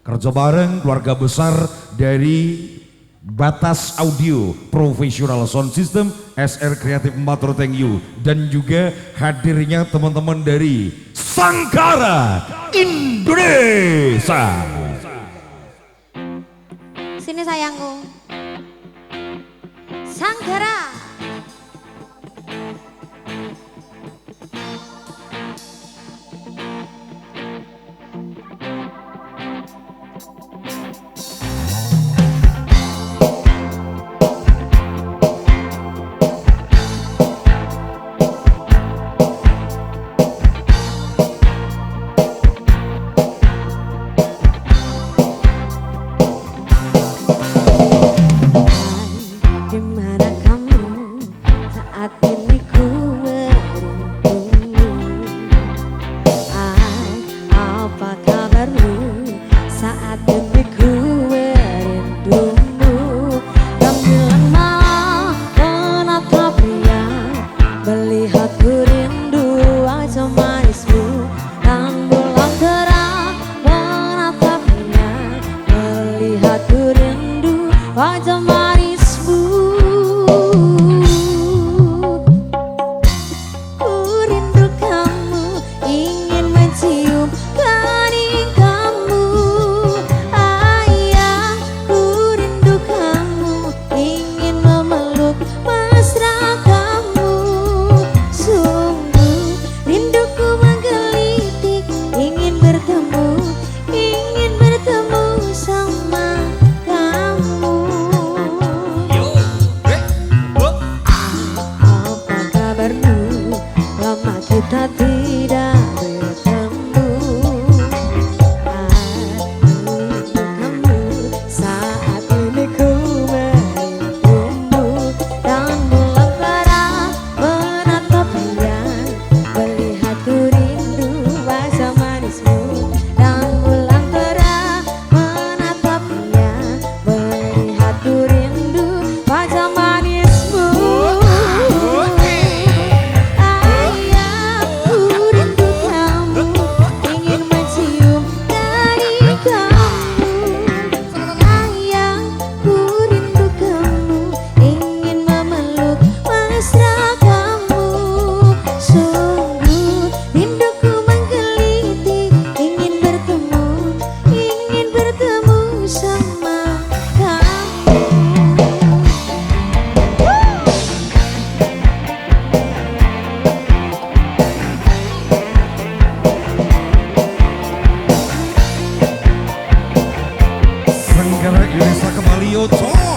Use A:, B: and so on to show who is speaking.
A: kerja bareng keluarga besar dari Batas Audio Professional Sound System SR Kreatif Matur thank you, dan juga hadirnya teman-teman dari Sangkara Indonesia.
B: Sini sayangku, Sangkara. Wajah manismu, ku rindu kamu, ingin mencium kening kamu. Ayah, ku rindu kamu, ingin memeluk mesra kamu. Sungguh rinduku menggelitik, ingin bertemu sama kita tidak bertemu. Aku kamu saat ini ku merindumu, dan bulan merah menatapnya, melihatku rindu wajah manismu. Dan bulan merah menatapnya, melihatku rindu wajah manismu.
A: Sangkara Indonesia kembali Yoto.